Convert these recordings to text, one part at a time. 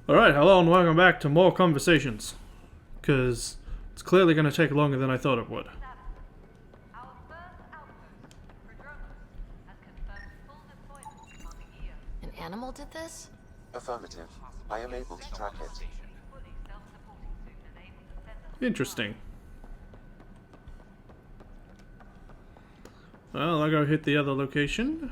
Alright, hello and welcome back to more conversations. Because it's clearly going to take longer than I thought it would. An animal did this? Affirmative. I am able to track it. Interesting. Well, I'll go hit the other location.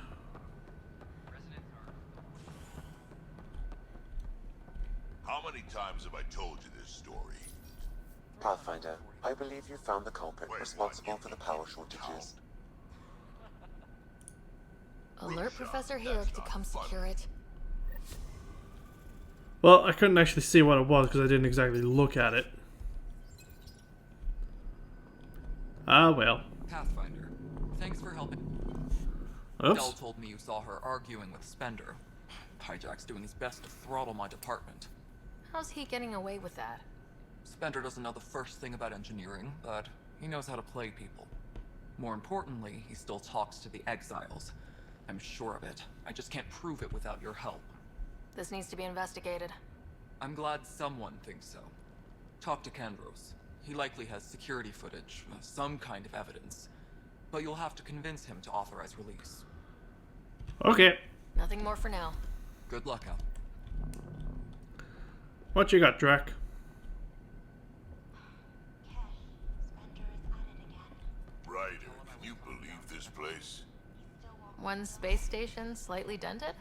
How many times have I told you this story? Pathfinder, I believe you found the culprit responsible for the power shortages. Alert Professor Hill to come secure it. Well, I couldn't actually see what it was because I didn't exactly look at it. Ah, well. Pathfinder, thanks for helping. Oops. Dell told me you saw her arguing with Spender. Hijack's doing his best to throttle my department. How's he getting away with that? Spender doesn't know the first thing about engineering, but he knows how to play people. More importantly, he still talks to the exiles. I'm sure of it. I just can't prove it without your help. This needs to be investigated. I'm glad someone thinks so. Talk to Kandros. He likely has security footage, some kind of evidence. But you'll have to convince him to authorize release. Okay. Nothing more for now. Good luck, Al. What you got, Drac? Ryder, can you believe this place? One space station slightly dented?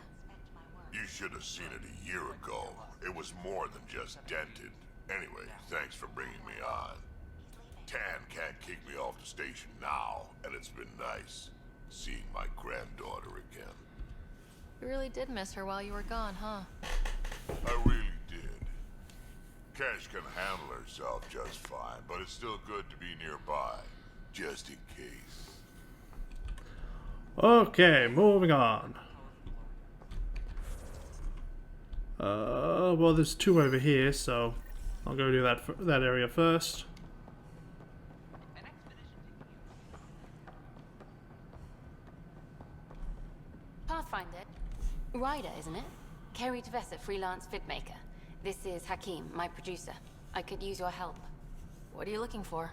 You should have seen it a year ago. It was more than just dented. Anyway, thanks for bringing me on. Tan can't kick me off the station now, and it's been nice seeing my granddaughter again. You really did miss her while you were gone, huh? I really did. Cash can handle herself just fine, but it's still good to be nearby, just in case. Okay, moving on. Well, there's two over here, so I'll go do that area first. Pathfinder. Ryder, isn't it? Kerry Tevessa, freelance vidmaker. This is Hakim, my producer. I could use your help. What are you looking for?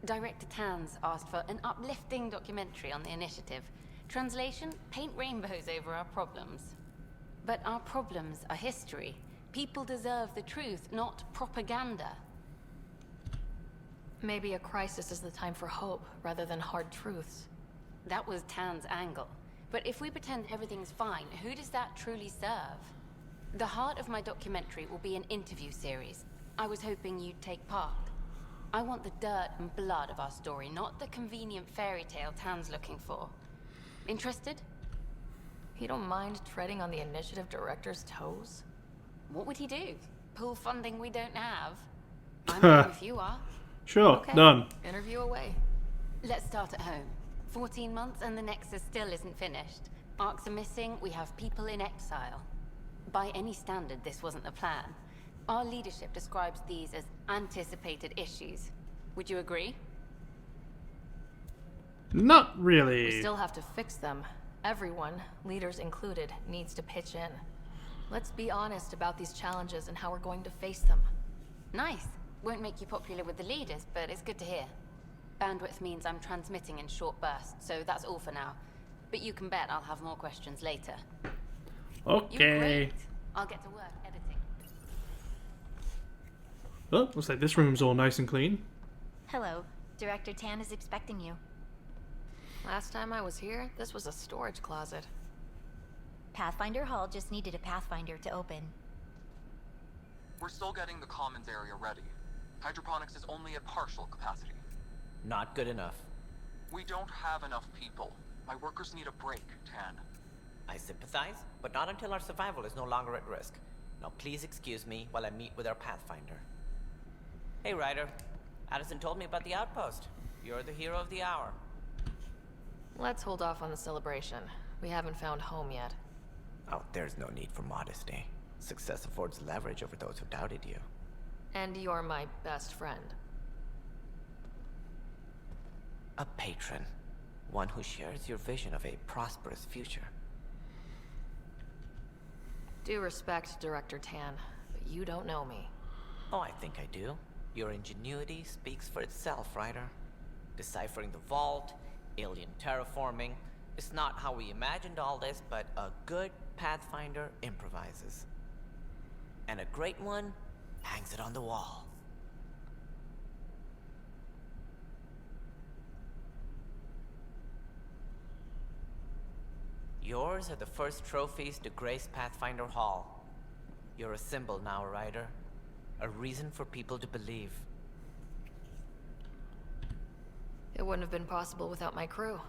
Director Tanz asked for an uplifting documentary on the initiative. Translation, paint rainbows over our problems. But our problems are history. People deserve the truth, not propaganda. Maybe a crisis is the time for hope, rather than hard truths. That was Tan's angle. But if we pretend everything's fine, who does that truly serve? The heart of my documentary will be an interview series. I was hoping you'd take part. I want the dirt and blood of our story, not the convenient fairy tale Tan's looking for. Interested? You don't mind treading on the initiative director's toes? What would he do? Pull funding we don't have? I'm down if you are. Sure, Okay. done. Interview away. Let's start at home. 14 months and the Nexus still isn't finished. Arcs are missing, we have people in exile. By any standard, this wasn't the plan. Our leadership describes these as anticipated issues. Would you agree? Not really. We still have to fix them. Everyone, leaders included, needs to pitch in. Let's be honest about these challenges and how we're going to face them. Nice. Won't make you popular with the leaders, but it's good to hear. Bandwidth means I'm transmitting in short bursts, so that's all for now. But you can bet I'll have more questions later. You're Okay. great. I'll get to work editing. Oh, looks like this room's all nice and clean. Hello. Director Tan is expecting you. Last time I was here, this was a storage closet. Pathfinder Hall just needed a Pathfinder to open. We're still getting the commons area ready. Hydroponics is only at partial capacity. Not good enough. We don't have enough people. My workers need a break, Tan. I sympathize, but not until our survival is no longer at risk. Now please excuse me while I meet with our Pathfinder. Hey Ryder, Addison told me about the outpost. You're the hero of the hour. Let's hold off on the celebration. We haven't found home yet. Oh, there's no need for modesty. Success affords leverage over those who doubted you. And you're my best friend. A patron. One who shares your vision of a prosperous future. Due respect, Director Tan, but but you don't know me. Oh, I think I do. Your ingenuity speaks for itself, Ryder. Deciphering the vault, alien terraforming. It's not how we imagined all this, but a good Pathfinder improvises. And a great one hangs it on the wall. Yours are the first trophies to grace Pathfinder Hall. You're a symbol now, Ryder. A reason for people to believe. It wouldn't have been possible without my crew.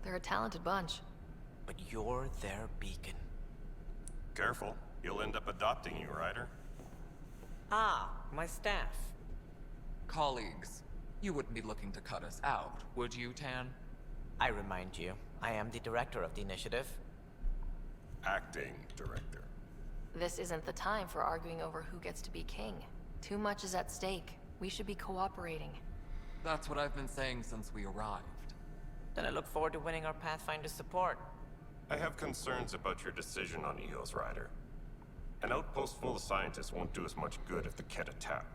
They're a talented bunch. But you're their beacon. Careful, you'll end up adopting you, Ryder. Ah, my staff. Colleagues, you wouldn't be looking to cut us out, would you, Tan? I remind you, I am the director of the initiative. Acting director. This isn't the time for arguing over who gets to be king. Too much is at stake. We should be cooperating. That's what I've been saying since we arrived. Then I look forward to winning our Pathfinder support. I have concerns about your decision on Eos, Ryder. An outpost full of scientists won't do us much good if the Kett attack.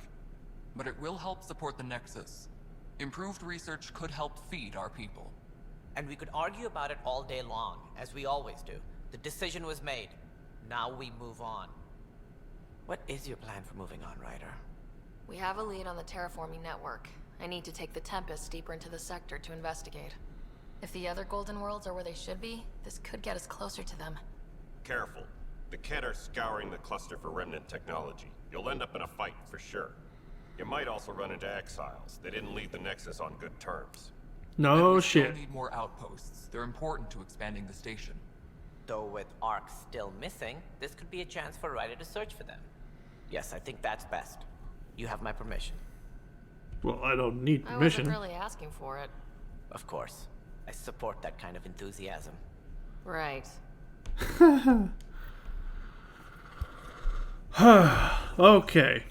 But it will help support the Nexus. Improved research could help feed our people. And we could argue about it all day long, as we always do. The decision was made. Now we move on. What is your plan for moving on, Ryder? We have a lead on the terraforming network. I need to take the Tempest deeper into the sector to investigate. If the other Golden Worlds are where they should be, this could get us closer to them. Careful. The Kett are scouring the cluster for remnant technology. You'll end up in a fight, for sure. You might also run into exiles. They didn't leave the Nexus on good terms. No We shit. still need more outposts. They're important to expanding the station. Though with Ark still missing, this could be a chance for Ryder to search for them. Yes, I think that's best. You have my permission. Well, I don't need I permission. wasn't really asking for it. Of course. I support that kind of enthusiasm. Right. Okay.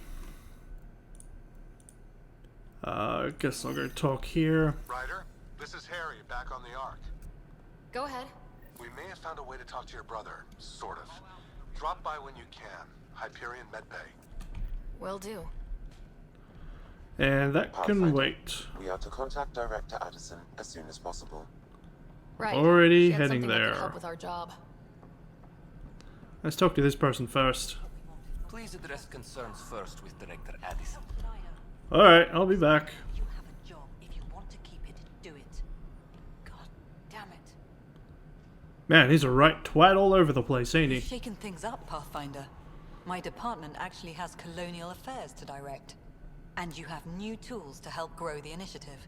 I guess I'm gonna talk here. Ryder, this is Harry, back on the Ark. Go ahead. We may have found a way to talk to your brother, sort of. Drop by when you can. Hyperion Medbay. Will do. And that can Pathfinder, wait. We are to contact Director Addison as soon as possible. Right. Already She had heading something that could there. help with our job. Let's talk to this person first. Please address concerns first with Director Addison. Alright, I'll be back. You have a job. If you want to keep it, do it. God damn it. Man, he's a right twat all over the place, ain't he? You've shaken things up, Pathfinder. My department actually has colonial affairs to direct. And you have new tools to help grow the initiative.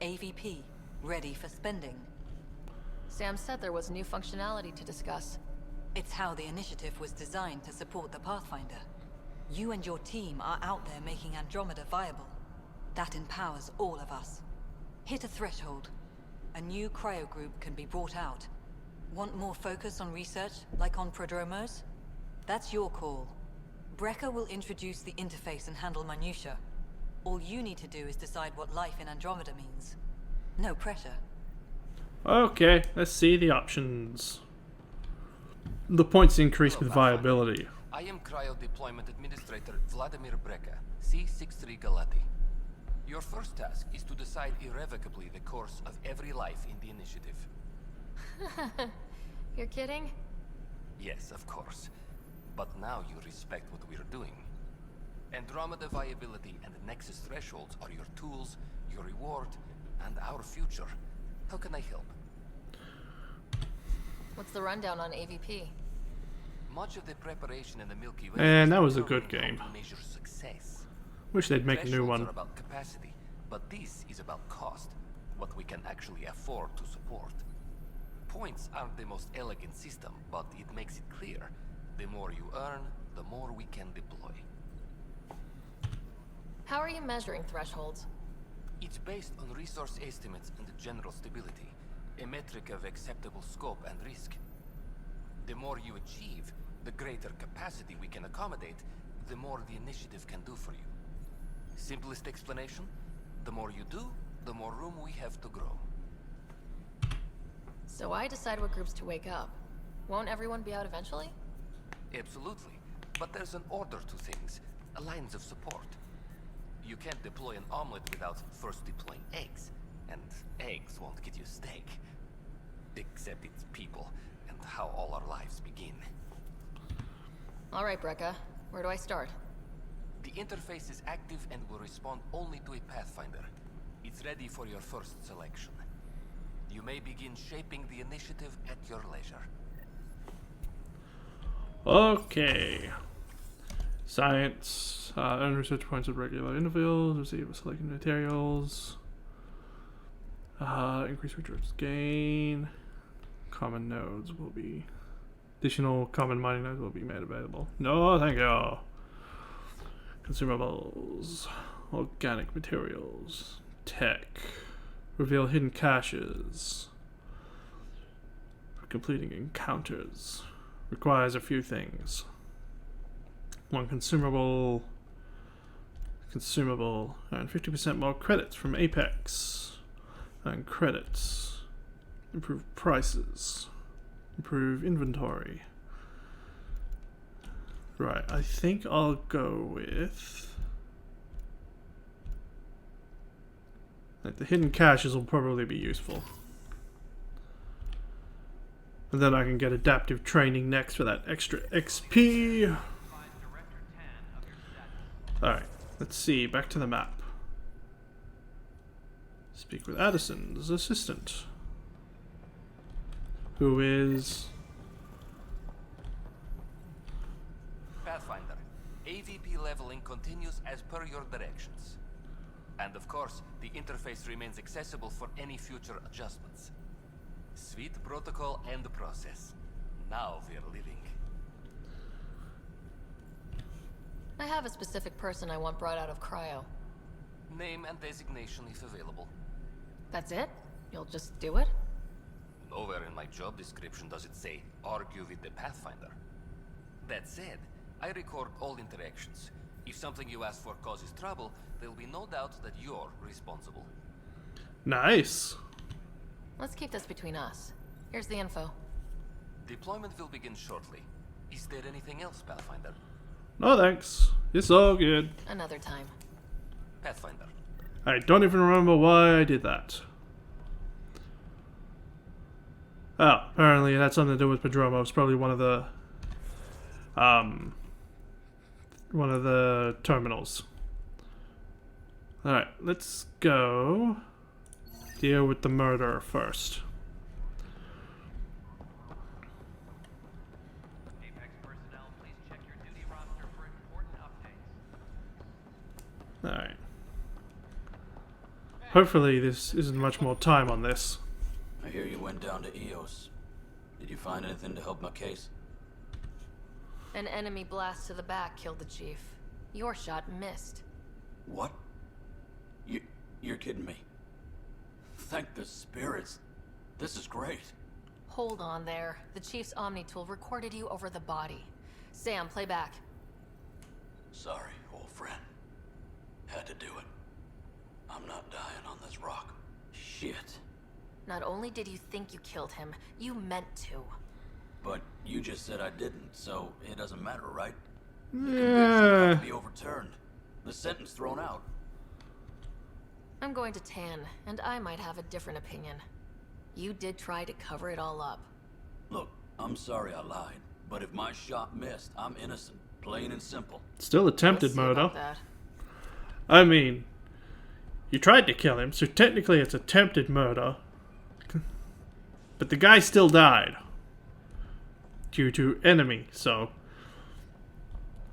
AVP, ready for spending. Sam said there was new functionality to discuss. It's how the initiative was designed to support the Pathfinder. You and your team are out there making Andromeda viable. That empowers all of us. Hit a threshold. A new cryo group can be brought out. Want more focus on research, like on Prodromos? That's your call. Brecker will introduce the interface and handle minutiae. All you need to do is decide what life in Andromeda means. No pressure. Okay, let's see the options. The points increase with viability. I am Cryo Deployment Administrator Vladimir Breka, C-63 Galati. Your first task is to decide irrevocably the course of every life in the initiative. You're kidding? Yes, of course. But now you respect what we're doing. Andromeda viability and the Nexus thresholds are your tools, your reward, and our future. How can I help? What's the rundown on AVP? Much of the preparation in the Milky Way And is that was a good determining game. how to measure success. Wish they'd make a new Thresholds one. are about capacity, but this is about cost, what we can actually afford to support. Points aren't the most elegant system, but it makes it clear. The more you earn, the more we can deploy. How are you measuring thresholds? It's based on resource estimates and general stability, a metric of acceptable scope and risk. The more you achieve, the greater capacity we can accommodate, the more the initiative can do for you. Simplest explanation, the more you do, the more room we have to grow. So I decide what groups to wake up. Won't everyone be out eventually? Absolutely. But there's an order to things, lines of support. You can't deploy an omelet without first deploying eggs. And eggs won't get you steak. Except it's people, and how all our lives begin. Alright, Brekka. Where do I start? The interface is active and will respond only to a Pathfinder. It's ready for your first selection. You may begin shaping the initiative at your leisure. Okay. Science. Earn research points at regular intervals. Receive selected materials. Increase resource gain. Common nodes will be... Additional common mining nodes will be made available. No, thank you. Consumables. Organic materials. Tech. Reveal hidden caches. For completing encounters. Requires a few things. One consumable. And 50% more credits from Apex. And credits. Improve prices. Improve inventory. Right, I think I'll go with... Like, the hidden caches will probably be useful. And then I can get adaptive training next for that extra XP. Alright, let's see, back to the map. Speak with Addison's assistant. Who is... Pathfinder, AVP leveling continues as per your directions. And of course, the interface remains accessible for any future adjustments. Sweet protocol and process. Now we're living. I have a specific person I want brought out of cryo. Name and designation if available. That's it? You'll just do it? Nowhere in my job description does it say, argue with the Pathfinder. That said, I record all interactions. If something you ask for causes trouble, there will be no doubt that you're responsible. Nice. Let's keep this between us. Here's the info. Deployment will begin shortly. Is there anything else, Pathfinder? No thanks. It's all good. Another time. Pathfinder. I don't even remember why I did that. Oh, apparently it had something to do with Prodromo. It's probably one of the terminals. Alright, let's go deal with the murderer first. Apex personnel, please check your duty roster for important updates. Alright. Hopefully this isn't much more time on this. I hear you went down to EOS. Did you find anything to help my case? An enemy blast to the back killed the chief. Your shot missed. What? You're kidding me. Thank the spirits. This is great. Hold on there. The chief's Omni tool recorded you over the body. Sam, play back. Sorry, old friend. Had to do it. I'm not dying on this rock. Shit. Not only did you think you killed him, you meant to. But you just said I didn't, so it doesn't matter, right? The Yeah. conviction has to be overturned. The sentence thrown out. I'm going to Tan, and I might have a different opinion. You did try to cover it all up. Look, I'm sorry I lied, but if my shot missed, I'm innocent. Plain and simple. Still attempted Let's see murder. about that. I mean, you tried to kill him, so technically it's attempted murder. But the guy still died. Due to enemy, so...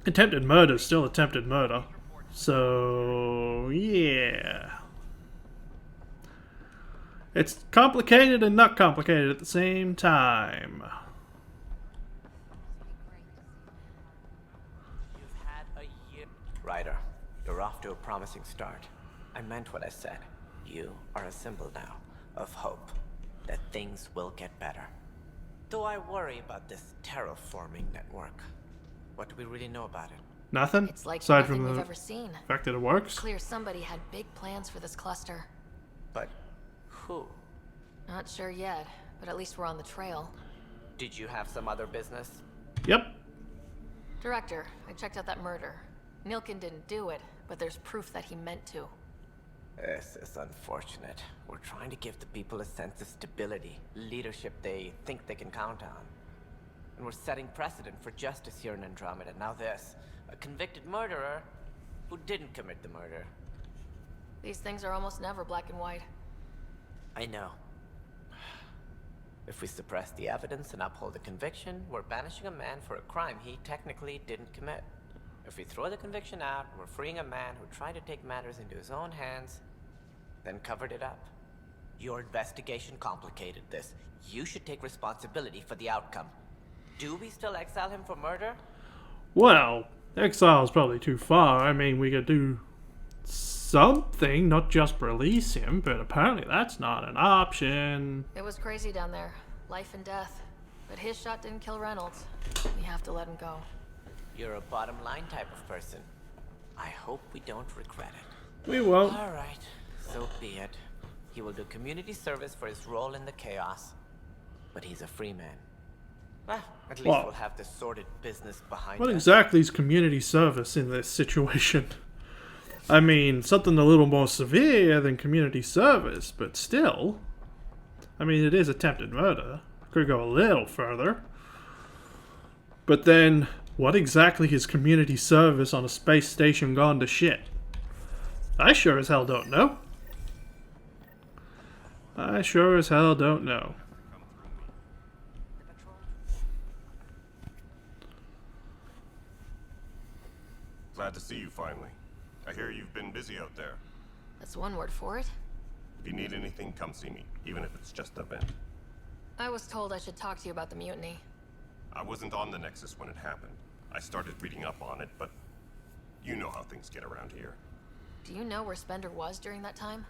Attempted murder is still attempted murder. So... yeah. It's complicated and not complicated at the same time. You've had a year. Ryder, you're off to a promising start. I meant what I said. You are a symbol now of hope that things will get better. Though I worry about this terraforming network. What do we really know about it? Nothing? It's like aside nothing from we've the ever seen. fact that it works? Clear somebody had big plans for this cluster. But who? Not sure yet, but at least we're on the trail. Did you have some other business? Yep. Director, I checked out that murder. Nilkin didn't do it, but there's proof that he meant to. This is unfortunate. We're trying to give the people a sense of stability, leadership they think they can count on. And we're setting precedent for justice here in Andromeda. Now this, a convicted murderer who didn't commit the murder. These things are almost never black and white. I know. If we suppress the evidence and uphold the conviction, we're banishing a man for a crime he technically didn't commit. If we throw the conviction out, we're freeing a man who tried to take matters into his own hands, then covered it up. Your investigation complicated this. You should take responsibility for the outcome. Do we still exile him for murder? Well, exile is probably too far. I mean, we could do something, not just release him, but apparently that's not an option. It was crazy down there. Life and death. But his shot didn't kill Reynolds. We have to let him go. You're a bottom line type of person. I hope we don't regret it. We won't. All right, so be it. He will do community service for his role in the chaos. But he's a free man. Well, at least we'll have the sordid business behind us. What exactly is community service in this situation? I mean, something a little more severe than community service, but still. I mean, it is attempted murder. Could go a little further. But then, what exactly is community service on a space station gone to shit? I sure as hell don't know. I sure as hell don't know. Glad to see you finally. I hear you've been busy out there. That's one word for it. If you need anything, come see me, even if it's just a vent. I was told I should talk to you about the mutiny. I wasn't on the Nexus when it happened. I started reading up on it, but you know how things get around here. Do you know where Spender was during that time?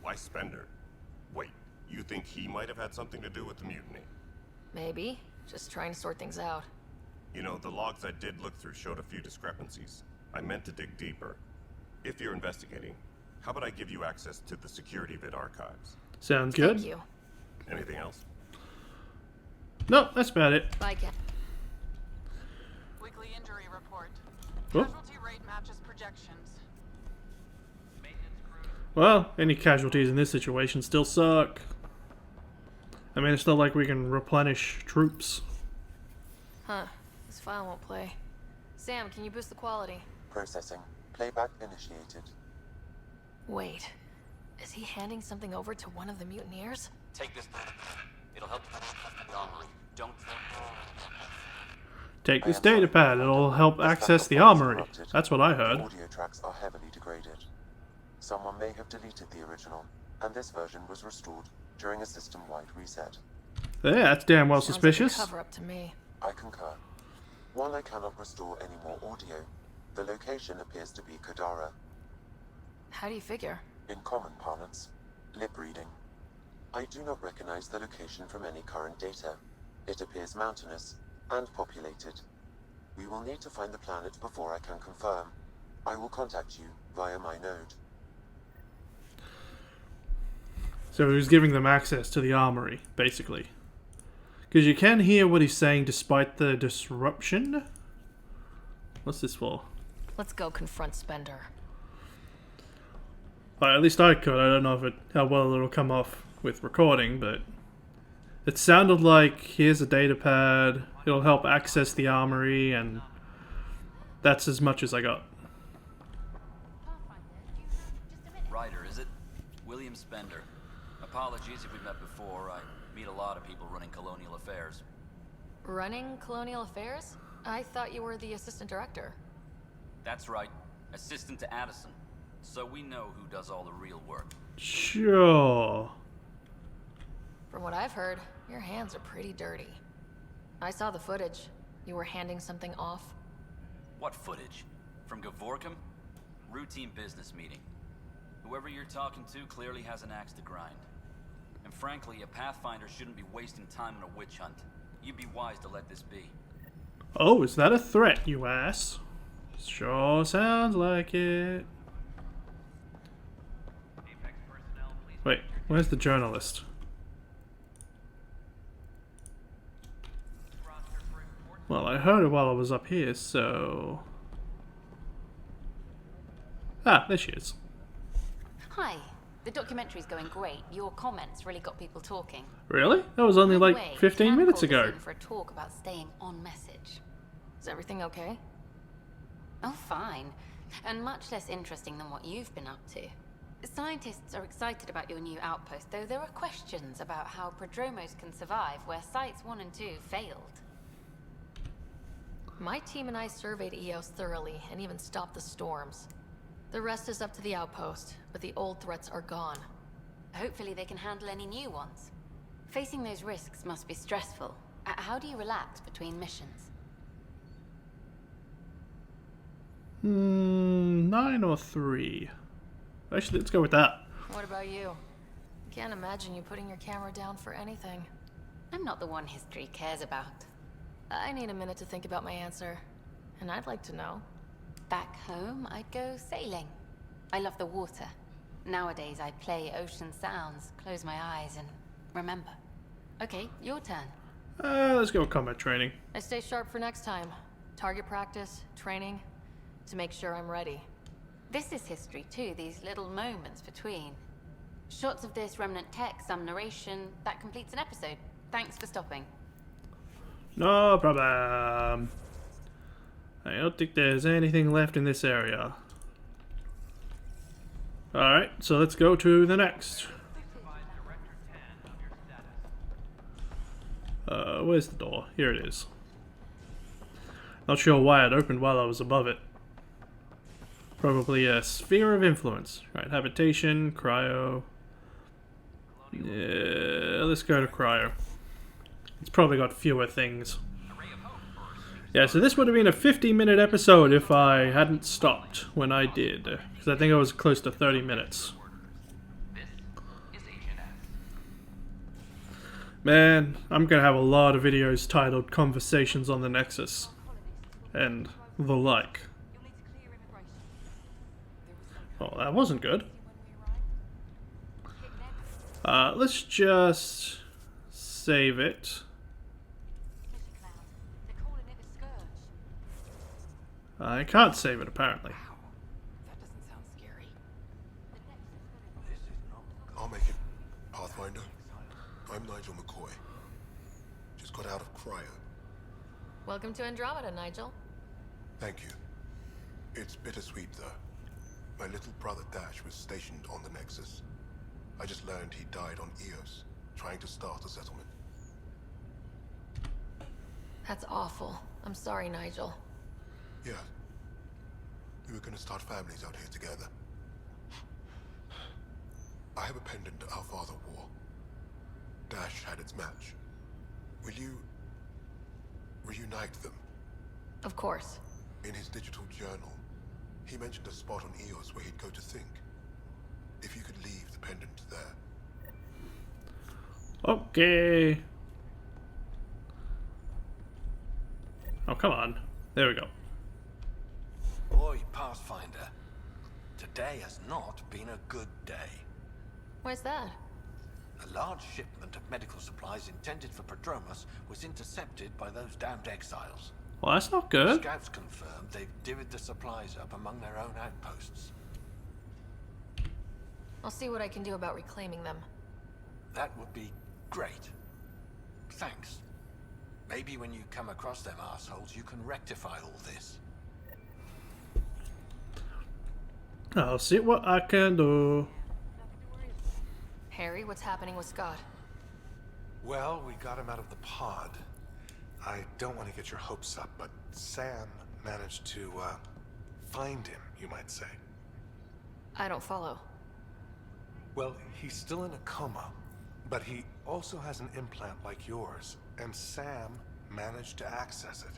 Why Spender? Wait, you think he might have had something to do with the mutiny? Maybe. Just trying to sort things out. You know, the logs I did look through showed a few discrepancies. I meant to dig deeper. If you're investigating, how about I give you access to the security vid archives? Sounds good. Thank you. Anything else? No, that's about it. Bye, Ken. Weekly injury report. Oh. Casualty rate matches projections. Well, any casualties in this situation still suck. I mean, it's not like we can replenish troops. Huh. This file won't play. Sam, can you boost the quality? Processing. Playback initiated. Wait. Is he handing something over to one of the mutineers? Take this. It'll help the armory. Don't. Take this data pad, it'll help access the armory. That's what I heard. The audio tracks are heavily degraded. Someone may have deleted the original, and this version was restored during a system-wide reset. Yeah, that's damn well Sounds suspicious. Like a cover-up to me. I concur. While I cannot restore any more audio, the location appears to be Kadara. How do you figure? In common parlance, lip reading. I do not recognize the location from any current data. It appears mountainous and populated. We will need to find the planet before I can confirm. I will contact you via my node. So he was giving them access to the armory, basically. Because you can hear what he's saying despite the disruption. What's this for? Let's go confront Spender. Well, at least I could. I don't know how well it'll come off with recording, but it sounded like here's a data pad. It'll help access the armory, and that's as much as I got. Ryder, is it? William Spender. Apologies if we've met before. I meet a lot of people running colonial affairs. Running Colonial Affairs? I thought you were the assistant director. That's right. Assistant to Addison. So we know who does all the real work. Sure. From what I've heard, your hands are pretty dirty. I saw the footage. You were handing something off. What footage? From Gavorkum? Routine business meeting. Whoever you're talking to clearly has an axe to grind. And frankly, a Pathfinder shouldn't be wasting time on a witch hunt. You'd be wise to let this be. Oh, is that a threat, you ass? Sure sounds like it. Wait, where's the journalist? Well, I heard it while I was up here, so... Ah, there she is. Hi. The documentary's going great. Your comments really got people talking. Really? That was only By the like way, 15 Cam minutes called us ago. in for a talk about staying on message. Is everything okay? Oh, fine. And much less interesting than what you've been up to. Scientists are excited about your new outpost, though there are questions about how prodromos can survive where Sites 1 and 2 failed. My team and I surveyed EOS thoroughly and even stopped the storms. The rest is up to the outpost, but the old threats are gone. Hopefully they can handle any new ones. Facing those risks must be stressful. How do you relax between missions? 9 or 3. Actually, let's go with that. What about you? Can't imagine you putting your camera down for anything. I'm not the one history cares about. I need a minute to think about my answer, and I'd like to know. Back home, I'd go sailing. I love the water. Nowadays, I play ocean sounds, close my eyes, and remember. Okay, your turn. Let's go with combat training. I stay sharp for next time. Target practice, training, to make sure I'm ready. This is history too, these little moments between. Shots of this remnant tech, some narration, that completes an episode. Thanks for stopping. No problem. I don't think there's anything left in this area. Alright, so let's go to the next. Where's the door? Here it is. Not sure why it opened while I was above it. Probably a sphere of influence. Right, habitation, cryo. Yeah, let's go to cryo. It's probably got fewer things. Yeah, so this would have been a 50-minute episode if I hadn't stopped when I did. Because I think I was close to 30 minutes. Man, I'm going to have a lot of videos titled Conversations on the Nexus. And the like. Oh, that wasn't good. Let's just save it. I can't save it, apparently. That doesn't sound scary. I'll make it, Pathfinder. I'm Nigel McCoy. Just got out of cryo. Welcome to Andromeda, Nigel. Thank you. It's bittersweet, though. My little brother Dash was stationed on the Nexus. I just learned he died on Eos, trying to start a settlement. That's awful. I'm sorry, Nigel. Yeah. We were gonna start families out here together. I have a pendant our father wore. Dash had its match. Will you reunite them? Of course. In his digital journal, he mentioned a spot on Eos where he'd go to think. If you could leave the pendant there. Okay. Oh, come on. There we go. Boy, Pathfinder. Today has not been a good day. Why's that? A large shipment of medical supplies intended for Prodromos was intercepted by those damned exiles. Well, that's not good. Scouts confirmed they've divvied the supplies up among their own outposts. I'll see what I can do about reclaiming them. That would be great. Thanks. Maybe when you come across them assholes, you can rectify all this. I'll see what I can do. Harry, what's happening with Scott? Well, we got him out of the pod. I don't want to get your hopes up, but Sam managed to, find him, you might say. I don't follow. Well, he's still in a coma, but he also has an implant like yours, and Sam managed to access it.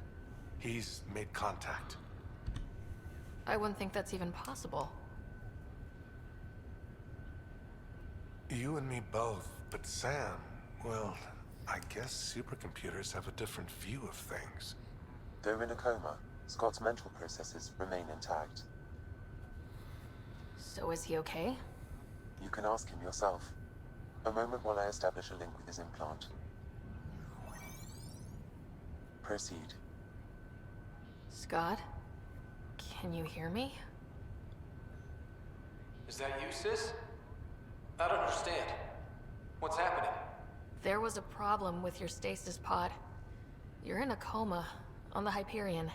He's made contact. I wouldn't think that's even possible. You and me both, but Sam, well, I guess supercomputers have a different view of things. Though in a coma, Scott's mental processes remain intact. So is he okay? You can ask him yourself. A moment while I establish a link with his implant. Proceed. Scott? Can you hear me? Is that you, sis? I don't understand. What's happening? There was a problem with your stasis pod. You're in a coma on the Hyperion.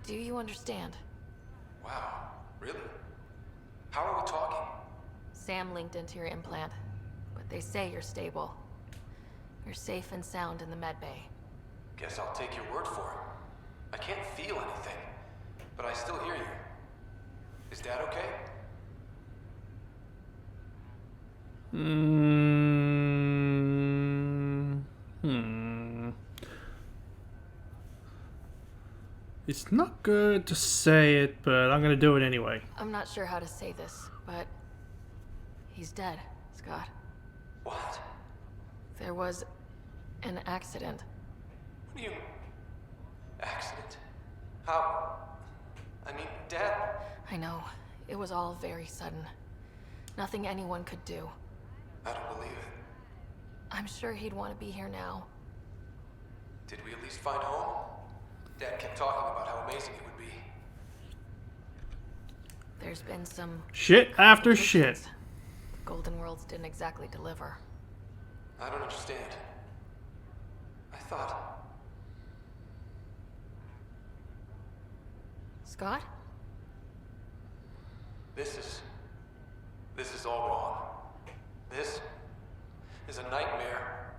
Do you understand? Wow, really? How are we talking? Sam linked into your implant, but they say you're stable. You're safe and sound in the medbay. Guess I'll take your word for it. I can't feel anything, but I still hear you. Is Dad okay? It's not good to say it, but I'm gonna do it anyway. I'm not sure how to say this, but he's dead, Scott. What? There was an accident. What do you... Accident? How? I mean, Dad... I know. It was all very sudden. Nothing anyone could do. I don't believe it. I'm sure he'd want to be here now. Did we at least find home? Dad kept talking about how amazing it would be. There's been some... Shit after shit. Golden Worlds didn't exactly deliver. I don't understand. I thought... Scott? This is all wrong. This is a nightmare.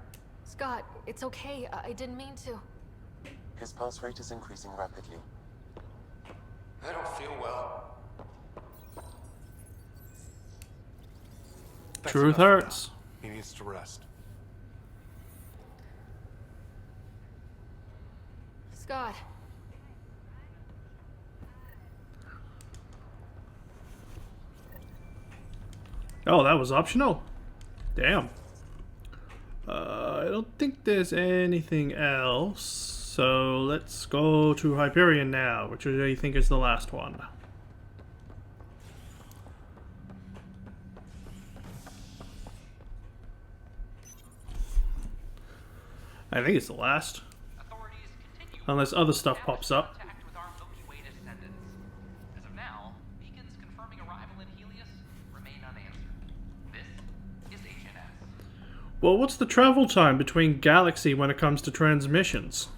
Scott, it's okay. I didn't mean to. His pulse rate is increasing rapidly. I don't feel well. That's Truth enough for hurts. now. He needs to rest. Scott. Oh, that was optional? Damn. I don't think there's anything else. So let's go to Hyperion now, which I think is the last one. I think it's the last. Unless other stuff pops up. As of now, beacons confirming arrival in Helios remain unanswered. This is HNS. Well, what's the travel time between Galaxy when it comes to transmissions?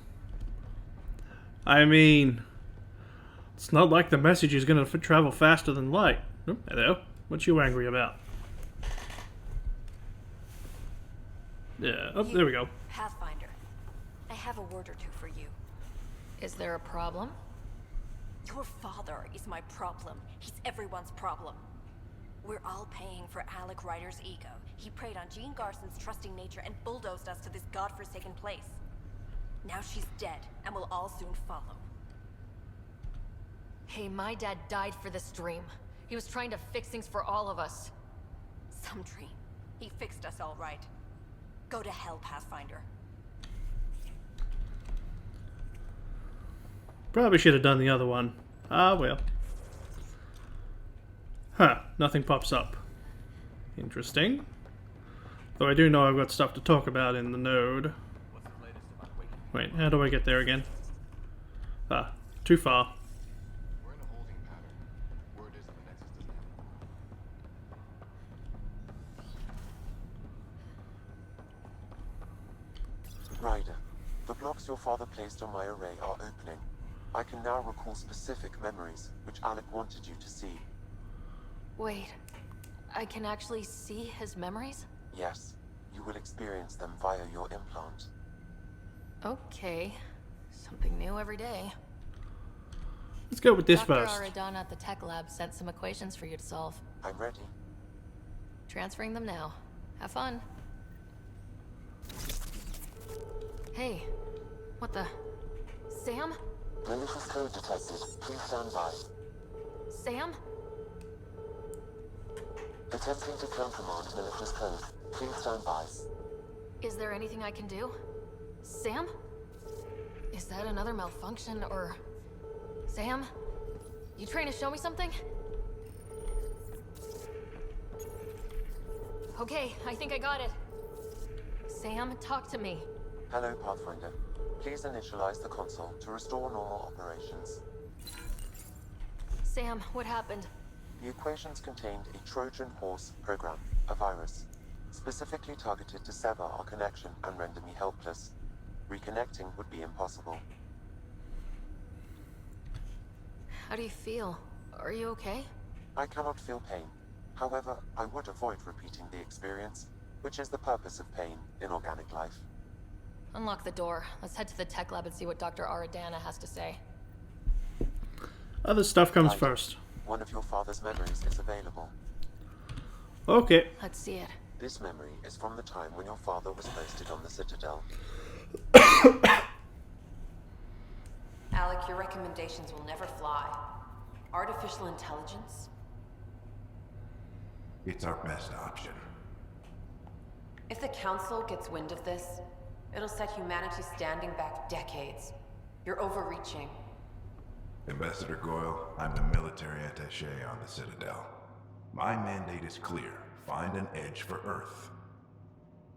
I mean, it's not like the message is going to travel faster than light. Oh, hello. What you angry about? Yeah. Oh, there we go. Pathfinder, I have a word or two for you. Is there a problem? Your father is my problem. He's everyone's problem. We're all paying for Alec Ryder's ego. He preyed on Jean Garson's trusting nature and bulldozed us to this godforsaken place. Now she's dead, and we'll all soon follow. Hey, my dad died for this dream. He was trying to fix things for all of us. Some dream. He fixed us all right. Go to hell, Pathfinder. Probably should have done the other one. Ah, well. Huh, nothing pops up. Interesting. Though I do know I've got stuff to talk about in the node. Wait, how do I get there again? Ah, too far. We're in a holding pattern. Word is the Nexus doesn't have Ryder, the blocks your father placed on my array are opening. I can now recall specific memories, which Alec wanted you to see. Wait, I can actually see his memories? Yes, you will experience them via your implant. Okay. Something new every day. Let's go with this Dr. first. Aradana at the tech lab sent some equations for you to solve. I'm ready. Transferring them now. Have fun. Hey, what the... Sam? Malicious code detected. Please stand by. Sam? Attempting to countermand malicious code. Please stand by. Is there anything I can do? Sam? Is that another malfunction, or... Sam? You trying to show me something? Okay, I think I got it. Sam, talk to me. Hello, Pathfinder. Please initialize the console to restore normal operations. Sam, what happened? The equations contained a Trojan horse program, a virus, specifically targeted to sever our connection and render me helpless. Reconnecting would be impossible. How do you feel? Are you okay? I cannot feel pain. However, I would avoid repeating the experience, which is the purpose of pain in organic life. Unlock the door. Let's head to the tech lab and see what Dr. Aradana has to say. Other stuff comes Right. first. One of your father's memories is available. Okay. Let's see it. This memory is from the time when your father was posted on the Citadel. Alec, your recommendations will never fly. Artificial intelligence? It's our best option. If the Council gets wind of this, it'll set humanity standing back decades. You're overreaching. Ambassador Goyle, I'm the military attaché on the Citadel. My mandate is clear. Find an edge for Earth.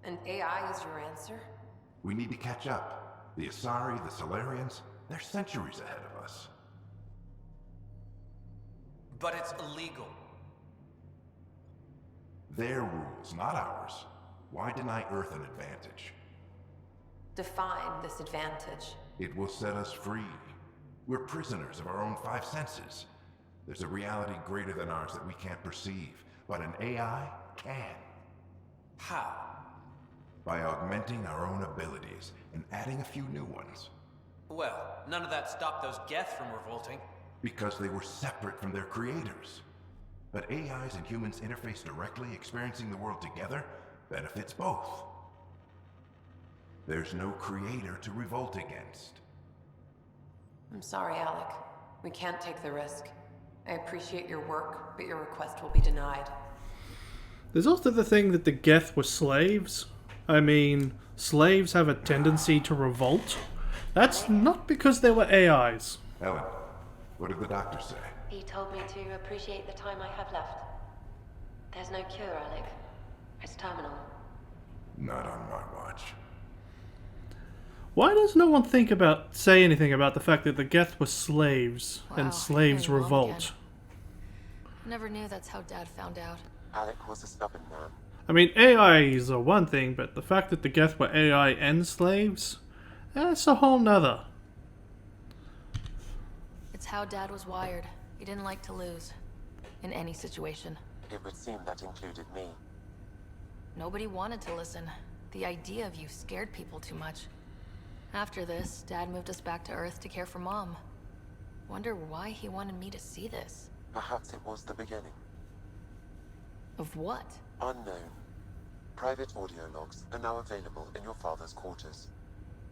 And AI is your answer? We need to catch up. The Asari, the Solarians, they're centuries ahead of us. But it's illegal. Their rules, not ours. Why deny Earth an advantage? Define this advantage. It will set us free. We're prisoners of our own five senses. There's a reality greater than ours that we can't perceive, but an AI can. How? By augmenting our own abilities and adding a few new ones. Well, none of that stopped those Geth from revolting. Because they were separate from their creators. But AIs and humans interface directly, experiencing the world together, benefits both. There's no creator to revolt against. I'm sorry, Alec. We can't take the risk. I appreciate your work, but your request will be denied. There's also the thing that the Geth were slaves. I mean, slaves have a tendency to revolt. That's not because they were AIs. Ellen, what did the doctor say? He told me to appreciate the time I have left. There's no cure, Alec. It's terminal. Not on my watch. Why does no one say anything about the fact that the Geth were slaves and slaves you're wrong revolt? again. Never knew that's how Dad found out. Alec was a stubborn man. I mean, AIs are one thing, but the fact that the Geth were AI and slaves, that's a whole nother. It's how Dad was wired. He didn't like to lose. In any situation. It would seem that included me. Nobody wanted to listen. The idea of you scared people too much. After this, Dad moved us back to Earth to care for Mom. Wonder why he wanted me to see this. Perhaps it was the beginning. Of what? Unknown. Private audio logs are now available in your father's quarters.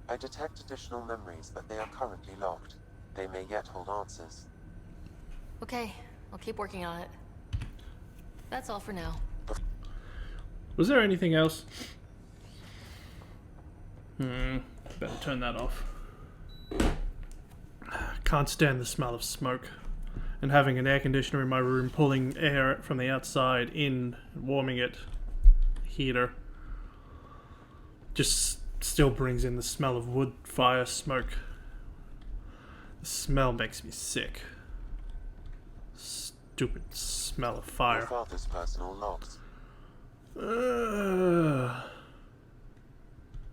I detect additional memories, but they are currently locked. They may yet hold answers. Okay, I'll keep working on it. That's all for now. Was there anything else? Better turn that off. Can't stand the smell of smoke. And having an air conditioner in my room pulling air from the outside in, warming it, heater, just still brings in the smell of wood fire smoke. The smell makes me sick. Stupid smell of fire. Your father's personal logs.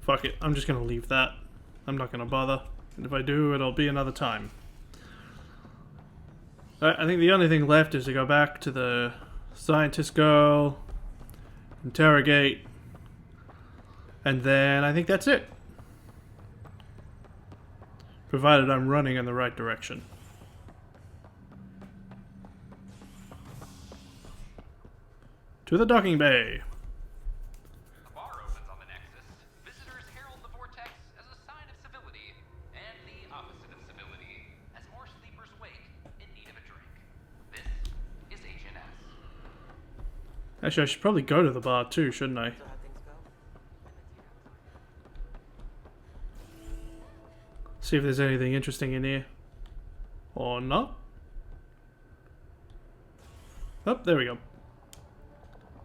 Fuck it, I'm just gonna leave that. I'm not gonna bother. And if I do, it'll be another time. I think the only thing left is to go back to the scientist girl, interrogate, and then I think that's it. Provided I'm running in the right direction. To the docking bay. A bar opens on the Nexus. Visitors herald the vortex as a sign of civility, and the opposite of civility, as more sleepers wake in need of a drink. This is HNS. Actually, I should probably go to the bar too, shouldn't I? See if there's anything interesting in here. Or not. Oh, there we go.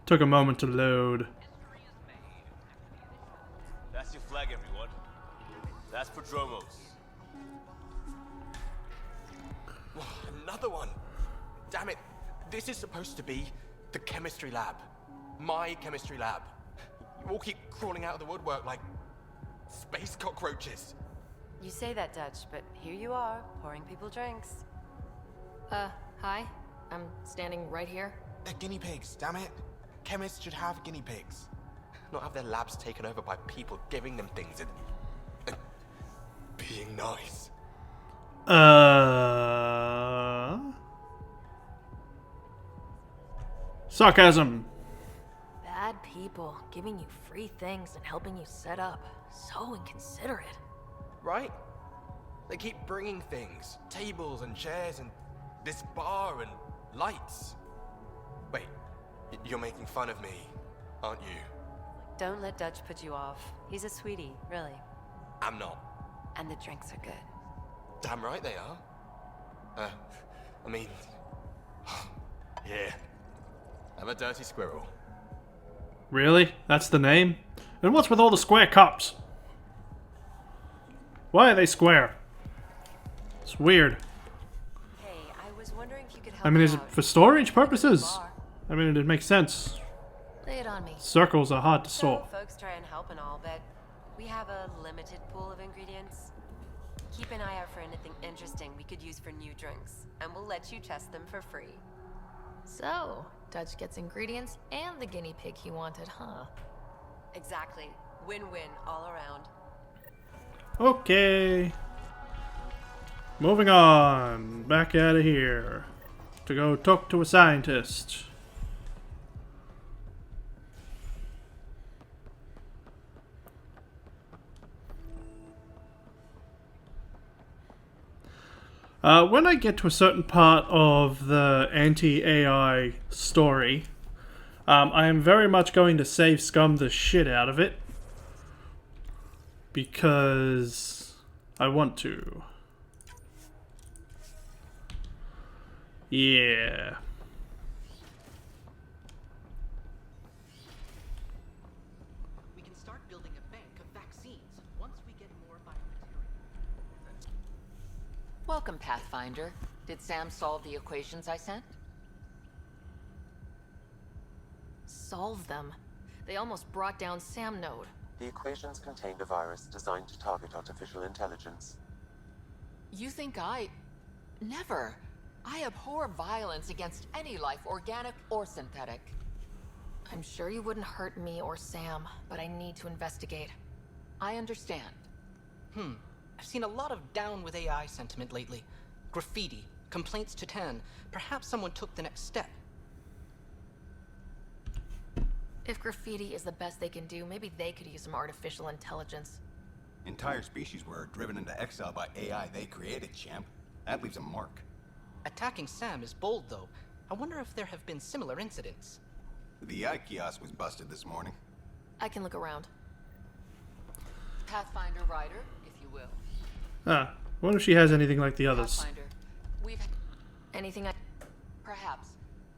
Took a moment to load. That's your flag, everyone. That's Prodromos. Another one! Damn it! This is supposed to be the chemistry lab. My chemistry lab. You all keep crawling out of the woodwork like space cockroaches. You say that, Dutch, but here you are, pouring people drinks. Hi. I'm standing right here. They're guinea pigs, damn it. Chemists should have guinea pigs. Not have their labs taken over by people giving them things and being nice. Sarcasm. Bad people giving you free things and helping you set up. So inconsiderate. Right? They keep bringing things. Tables and chairs and this bar and lights. Wait, you're making fun of me, aren't you? Don't let Dutch put you off. He's a sweetie, really. I'm not. And the drinks are good. Damn right they are. I mean... yeah. I'm a dirty squirrel. Really? That's the name? And what's with all the square cups? Why are they square? It's weird. Hey, I was wondering if you could help I mean, is it out. for storage purposes? I mean, it makes sense. Lay it on me. Circles are hard to store. Folks try and help and all, but we have a limited pool of ingredients. Keep an eye out for anything interesting we could use for new drinks, and we'll let you test them for free. So, Dutch gets ingredients and the guinea pig he wanted, huh? Exactly. Win-win all around. Okay. Moving on. Back out of here. To go talk to a scientist. When I get to a certain part of the anti-AI story, I am very much going to save scum the shit out of it. Because I want to. Yeah. We can start building a bank of vaccines once we get more biomaterials. Welcome, Pathfinder. Did Sam solve the equations I sent? Solve them. They almost brought down Sam Node. The equations contained a virus designed to target artificial intelligence. You think Never. I abhor violence against any life, organic or synthetic. I'm sure you wouldn't hurt me or Sam, but I need to investigate. I understand. I've seen a lot of down with AI sentiment lately. Graffiti, complaints to 10. Perhaps someone took the next step. If graffiti is the best they can do, maybe they could use some artificial intelligence. Entire species were driven into exile by AI they created, champ. That leaves a mark. Attacking Sam is bold, though. I wonder if there have been similar incidents. The AI kiosk was busted this morning. I can look around. Pathfinder Rider, if you will. Ah, what if she has anything like the others? Pathfinder, we've... Anything I... Perhaps.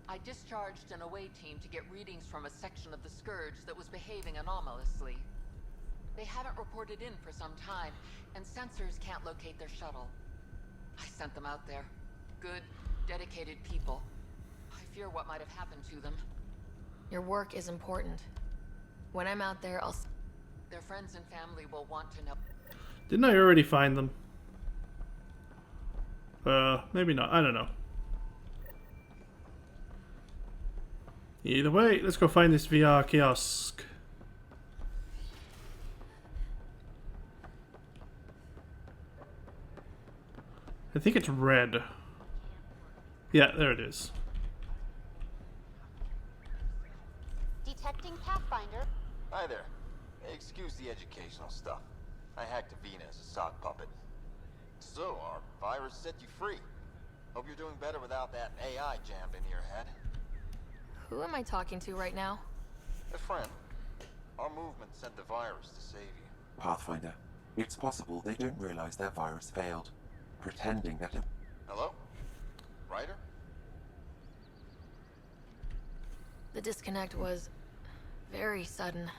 I discharged an away team to get readings from a section of the Scourge that was behaving anomalously. They haven't reported in for some time, and sensors can't locate their shuttle. I sent them out there. Good, dedicated people. I fear what might have happened to them. Your work is important. When I'm out there, I'll... Their friends and family will want to know. Didn't I already find them? Maybe not. I don't know. Either way, let's go find this VR kiosk. I think it's red. Yeah, there it is. Detecting Pathfinder. Hi there. Excuse the educational stuff. I hacked Avina as a sock puppet. So, our virus set you free. Hope you're doing better without that AI jammed into your head. Who am I talking to right now? A friend. Our movement sent the virus to save you. Pathfinder, it's possible they don't realize their virus failed. Pretending that it... Hello? Ryder? The disconnect was very sudden.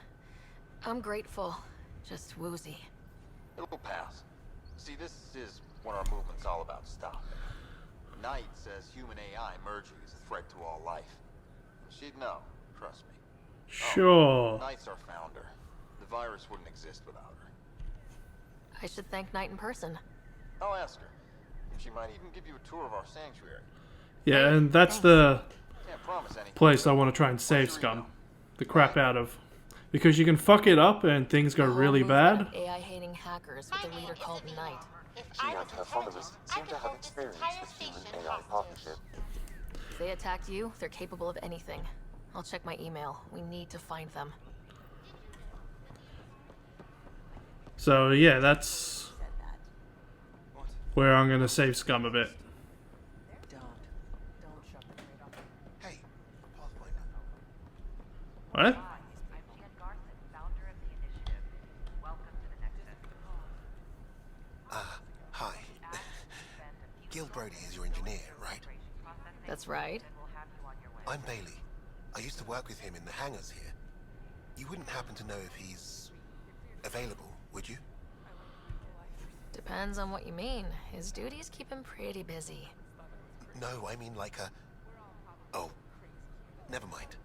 I'm grateful, just woozy. It'll pass. See, this is what our movement's all about stopping. Knight says human AI merging is a threat to all life. She'd know, trust me. Sure. Knight's our founder. The virus wouldn't exist without her. I should thank Knight in person. I'll ask her. She might even give you a tour of our sanctuary. Yeah, and that's the Can't promise anything. place I want to try and save Scum the crap out of. Because you can fuck it up and things go really bad. AI-hating hackers with a leader called Knight. She and her followers seem to have experience with human-AI partnership. If they attacked you, they're capable of anything. I'll check my email. We need to find them. So yeah, that's where I'm gonna save Scum a bit. Hey, What? Hi. Gil Brody is your engineer, right? That's right. I'm Bailey. I used to work with him in the hangars here. You wouldn't happen to know if he's available, would you? Depends on what you mean. His duties keep him pretty busy. No, I mean like a... Oh, never mind.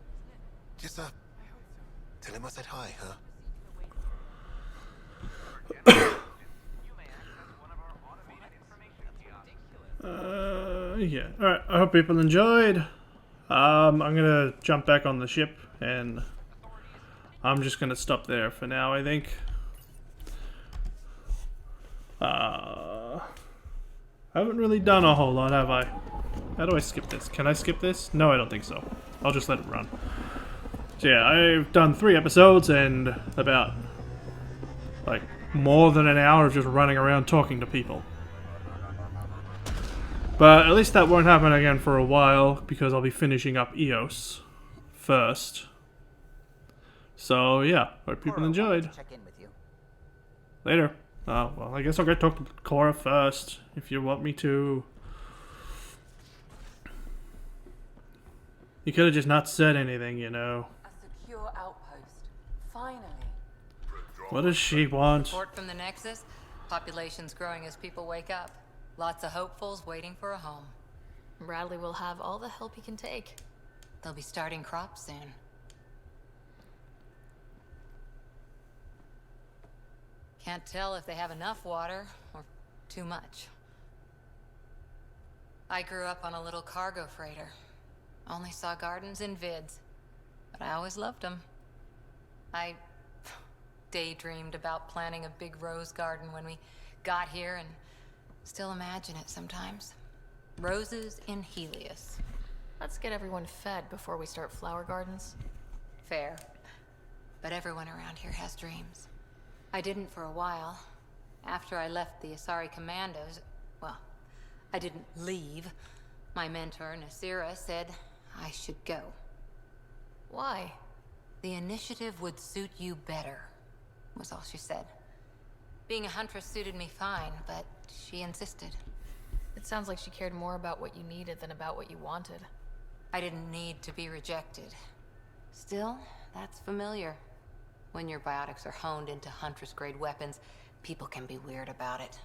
Just, tell him I said hi, huh? Yeah. Alright, I hope people enjoyed. I'm gonna jump back on the ship and I'm just gonna stop there for now, I think. I haven't really done a whole lot, have I? How do I skip this? Can I skip this? No, I don't think so. I'll just let it run. So yeah, I've done 3 episodes and about, like, more than an hour of just running around talking to people. But at least that won't happen again for a while, because I'll be finishing up EOS first. So yeah, hope people enjoyed. Later. Well, I guess I'll go talk to Cora first, if you want me to. You could have just not said anything, you know. A secure outpost. Finally. What does she want? Report from the Nexus. Population's growing as people wake up. Lots of hopefuls waiting for a home. Bradley will have all the help he can take. They'll be starting crops soon. Can't tell if they have enough water or too much. I grew up on a little cargo freighter. Only saw gardens in vids, but I always loved them. I daydreamed about planting a big rose garden when we got here and still imagine it sometimes. Roses in Helios. Let's get everyone fed before we start flower gardens. Fair. But everyone around here has dreams. I didn't for a while. After I left the Asari Commandos, well, I didn't leave. My mentor, Nasira, said I should go. Why? The initiative would suit you better, was all she said. Being a huntress suited me fine, but she insisted. It sounds like she cared more about what you needed than about what you wanted. I didn't need to be rejected. Still, that's familiar. When your biotics are honed into Huntress-grade weapons, people can be weird about it.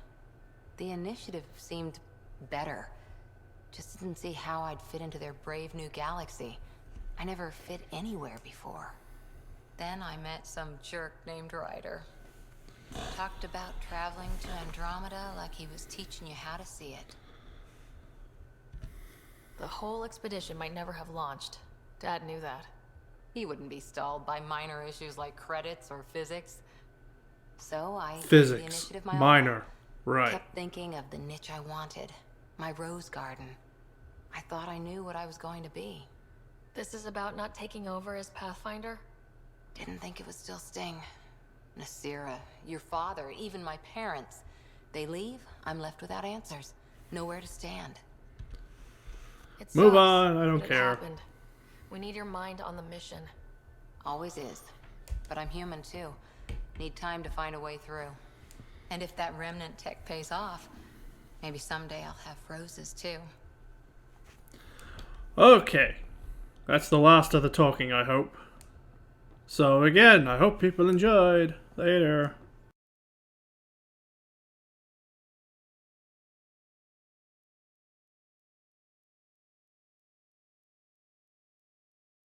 The initiative seemed better. Just didn't see how I'd fit into their brave new galaxy. I never fit anywhere before. Then I met some jerk named Ryder. Talked about traveling to Andromeda like he was teaching you how to see it. The whole expedition might never have launched. Dad knew that. He wouldn't be stalled by minor issues like credits or physics. So I gave the Physics. initiative my all. Minor. Right. Kept thinking of the niche I wanted. My rose garden. I thought I knew what I was going to be. This is about not taking over as Pathfinder? Didn't think it would still sting. Nasira, your father, even my parents. They leave, I'm left without answers. Nowhere to stand. It Move sucks, on, I don't but it care. happened. We need your mind on the mission. Always is. But I'm human too. Need time to find a way through. And if that remnant tech pays off, maybe someday I'll have roses too. Okay. That's the last of the talking, I hope. So again, I hope people enjoyed. Later.